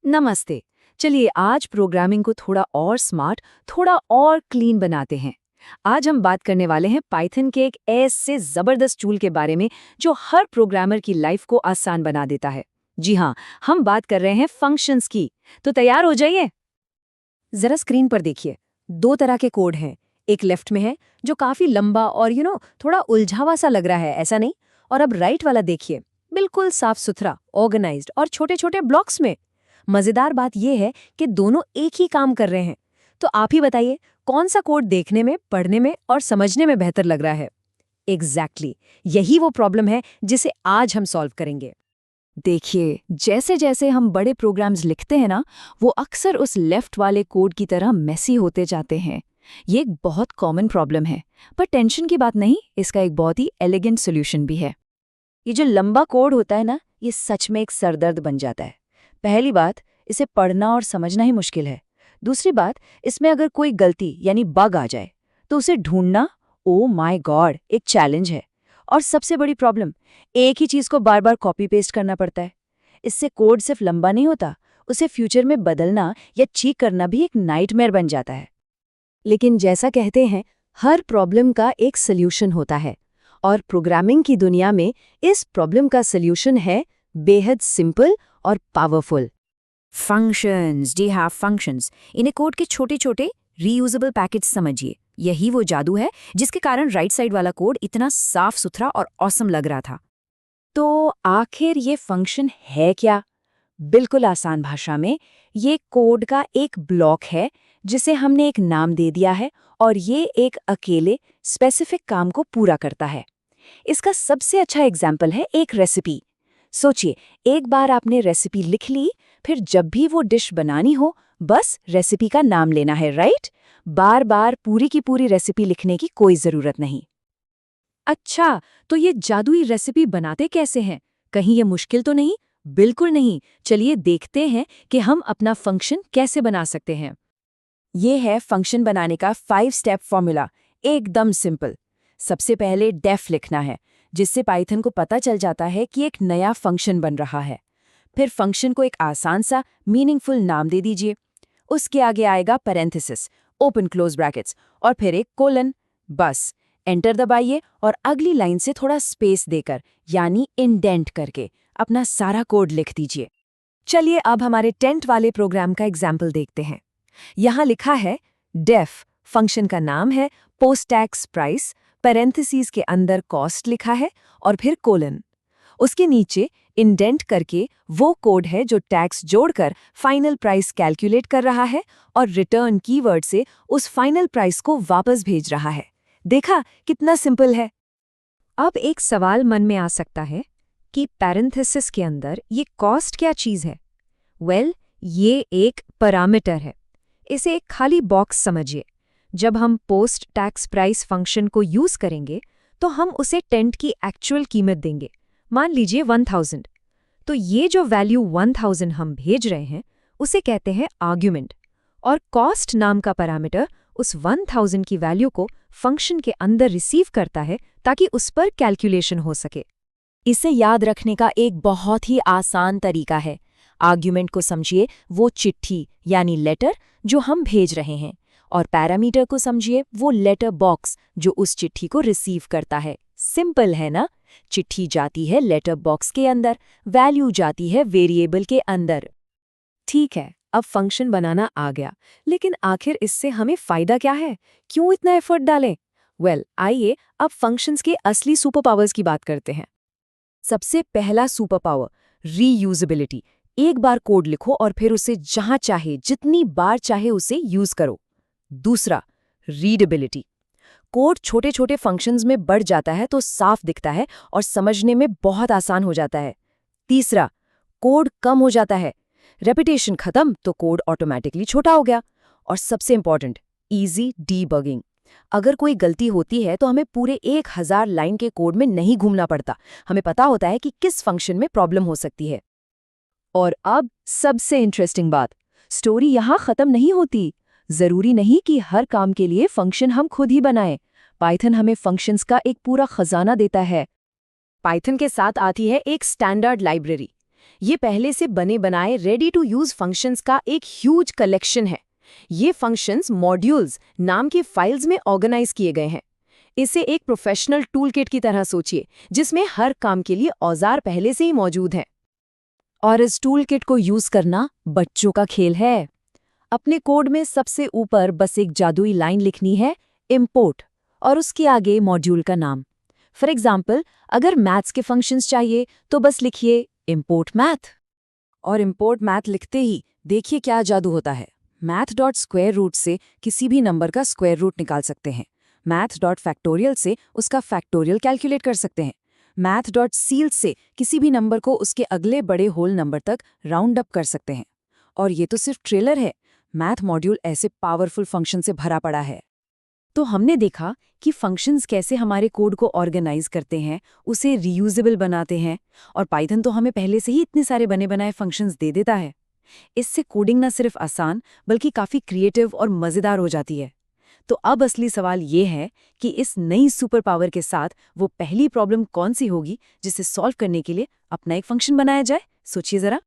नमस्ते। चलिए आज प्रोग्रामिंग को थोड़ा और स्मार्ट, थोड़ा और क्लीन बनाते हैं। आज हम बात करने वाले हैं पाइथन के एक ऐसे जबरदस्त टूल के बारे में जो हर प्रोग्रामर की लाइफ को आसान बना देता है। जी हाँ, हम बात कर रहे हैं फंक्शंस की। तो तैयार हो जाइए। जरा स्क्रीन पर देखिए, दो तरह के कोड हैं। एक लेफ्ट में है जो काफी लंबा और थोड़ा उलझावा सा लग रहा है, ऐसा नहीं? और अब राइट वाला देखिए, बिल्कुल साफ सुथरा, ऑर्गेनाइज्ड और छोटे छोटे ब्लॉक्स में। मजेदार बात यह है कि दोनों एक ही काम कर रहे हैं। तो आप ही बताइए, कौन सा कोड देखने में, पढ़ने में और समझने में बेहतर लग रहा है? एग्जैक्टली यही वो प्रॉब्लम है जिसे आज हम सॉल्व करेंगे। देखिए, जैसे जैसे हम बड़े प्रोग्राम्स लिखते हैं ना, वो अक्सर उस लेफ्ट वाले कोड की तरह मेसी होते जाते हैं। ये एक बहुत कॉमन प्रॉब्लम है, पर टेंशन की बात नहीं, इसका एक बहुत ही एलिगेंट सोल्यूशन भी है। ये जो लंबा कोड होता है ना, ये सच में एक सरदर्द बन जाता है। पहली बात, इसे पढ़ना और समझना ही मुश्किल है। दूसरी बात, इसमें अगर कोई गलती यानी बग आ जाए तो उसे ढूंढना, ओ माय गॉड, एक चैलेंज है। और सबसे बड़ी प्रॉब्लम, एक ही चीज को बार बार कॉपी पेस्ट करना पड़ता है। इससे कोड सिर्फ लंबा नहीं होता, उसे फ्यूचर में बदलना या ठीक करना भी एक नाइटमेयर बन जाता है। लेकिन जैसा कहते हैं, हर प्रॉब्लम का एक सल्यूशन होता है, और प्रोग्रामिंग की दुनिया में इस प्रॉब्लम का सल्यूशन है बेहद सिंपल और पावरफुल। फंक्शंस। जी हाँ, फंक्शंस। इन्हें कोड के छोटे छोटे रीयूजेबल पैकेज समझिए। यही वो जादू है जिसके कारण राइट साइड वाला कोड इतना साफ सुथरा और ऑसम लग रहा था। तो आखिर ये फंक्शन है क्या? बिल्कुल आसान भाषा में, ये कोड का एक ब्लॉक है जिसे हमने एक नाम दे दिया है, और ये एक अकेले स्पेसिफिक काम को पूरा करता है। इसका सबसे अच्छा एग्जाम्पल है एक रेसिपी। सोचिए, एक बार आपने रेसिपी लिख ली, फिर जब भी वो डिश बनानी हो, बस रेसिपी का नाम लेना है, राइट? बार बार पूरी की पूरी रेसिपी लिखने की कोई जरूरत नहीं। अच्छा, तो ये जादुई रेसिपी बनाते कैसे हैं? कहीं ये मुश्किल तो नहीं? बिल्कुल नहीं। चलिए देखते हैं कि हम अपना फंक्शन कैसे बना सकते हैं। ये है फंक्शन बनाने का 5 स्टेप फॉर्मूला, एकदम सिंपल। सबसे पहले डेफ लिखना है, जिससे पाइथन को पता चल जाता है कि एक नया फंक्शन बन रहा है। फिर फंक्शन को एक आसान सा मीनिंगफुल नाम दे दीजिए। उसके आगे आएगा पैरेंथेसिस, ओपन क्लोज ब्रैकेट्स, और फिर एक कोलन। बस एंटर दबाइए और अगली लाइन से थोड़ा स्पेस देकर, यानी इंडेंट करके, अपना सारा कोड लिख दीजिए। चलिए अब हमारे टेंट वाले प्रोग्राम का एग्जाम्पल देखते हैं। यहाँ लिखा है डेफ, फंक्शन का नाम है पोस्ट टैक्स प्राइस, पैरेंथेसिस के अंदर कॉस्ट लिखा है और फिर कोलन। उसके नीचे इंडेंट करके वो कोड है जो टैक्स जोड़कर फाइनल प्राइस कैलकुलेट कर रहा है और रिटर्न कीवर्ड से उस फाइनल प्राइस को वापस भेज रहा है। देखा कितना सिंपल है? अब एक सवाल मन में आ सकता है कि पैरेंथेसिस के अंदर ये कॉस्ट क्या चीज़ है? ये एक पैरामीटर है। इसे एक खाली बॉक्स समझिए। जब हम पोस्ट टैक्स प्राइस फंक्शन को यूज करेंगे तो हम उसे टेंट की एक्चुअल कीमत देंगे, मान लीजिए 1000। तो ये जो वैल्यू 1000 हम भेज रहे हैं उसे कहते हैं आर्ग्यूमेंट, और कॉस्ट नाम का पैरामीटर उस 1000 की वैल्यू को फंक्शन के अंदर रिसीव करता है ताकि उस पर कैलकुलेशन हो सके। इसे याद रखने का एक बहुत ही आसान तरीका है। आर्ग्यूमेंट को समझिए वो चिट्ठी यानी लेटर जो हम भेज रहे हैं, और पैरामीटर को समझिए वो लेटर बॉक्स जो उस चिट्ठी को रिसीव करता है। सिंपल है ना? चिट्ठी जाती है लेटर बॉक्स के अंदर, वैल्यू जाती है वेरिएबल के अंदर। ठीक है, अब फंक्शन बनाना आ गया, लेकिन आखिर इससे हमें फायदा क्या है? क्यों इतना एफर्ट डालें? आइए अब फंक्शंस के असली सुपर पावर्स की बात करते हैं। सबसे पहला सुपर पावर, रीयूजेबिलिटी। एक बार कोड लिखो और फिर उसे जहां चाहे, जितनी बार चाहे उसे यूज करो। दूसरा, रीडेबिलिटी। कोड छोटे छोटे फंक्शंस में बढ़ जाता है तो साफ दिखता है और समझने में बहुत आसान हो जाता है। तीसरा, कोड कम हो जाता है। रेपिटेशन खत्म तो कोड ऑटोमेटिकली छोटा हो गया। और सबसे इंपॉर्टेंट, इजी डीबगिंग। अगर कोई गलती होती है तो हमें पूरे 1000 लाइन के कोड में नहीं घूमना पड़ता। हमें पता होता है कि किस फंक्शन में प्रॉब्लम हो सकती है। और अब सबसे इंटरेस्टिंग बात, स्टोरी यहाँ खत्म नहीं होती। जरूरी नहीं कि हर काम के लिए फंक्शन हम खुद ही बनाएं। पाइथन हमें फंक्शंस का एक पूरा खजाना देता है। पाइथन के साथ आती है एक स्टैंडर्ड लाइब्रेरी। ये पहले से बने बनाए रेडी टू यूज फंक्शंस का एक ह्यूज कलेक्शन है। ये फंक्शंस मॉड्यूल्स नाम के फाइल्स में ऑर्गेनाइज किए गए हैं। इसे एक प्रोफेशनल टूलकिट की तरह सोचिए, जिसमें हर काम के लिए औजार पहले से ही मौजूद हैं। और इस टूलकिट को यूज करना बच्चों का खेल है। अपने कोड में सबसे ऊपर बस एक जादुई लाइन लिखनी है, इम्पोर्ट, और उसके आगे मॉड्यूल का नाम। फॉर एग्जाम्पल, अगर मैथ्स के फंक्शंस चाहिए तो बस लिखिए इम्पोर्ट मैथ। और इम्पोर्ट मैथ लिखते ही देखिए क्या जादू होता है। मैथ डॉट स्क्वायर रूट से किसी भी नंबर का स्क्वायर रूट निकाल सकते हैं। मैथ डॉट फैक्टोरियल से उसका फैक्टोरियल कैलकुलेट कर सकते हैं। मैथ डॉट सील से किसी भी नंबर को उसके अगले बड़े होल नंबर तक राउंड अप कर सकते हैं। और ये तो सिर्फ ट्रेलर है, मैथ मॉड्यूल ऐसे पावरफुल फंक्शन से भरा पड़ा है। तो हमने देखा कि फंक्शंस कैसे हमारे कोड को ऑर्गेनाइज करते हैं, उसे रीयूजेबल बनाते हैं, और पाइथन तो हमें पहले से ही इतने सारे बने बनाए फंक्शंस दे देता है। इससे कोडिंग ना सिर्फ आसान बल्कि काफी क्रिएटिव और मजेदार हो जाती है। तो अब असली सवाल ये है कि इस नई सुपर पावर के साथ वो पहली प्रॉब्लम कौन सी होगी जिसे सॉल्व करने के लिए अपना एक फंक्शन बनाया जाए। सोचिए जरा।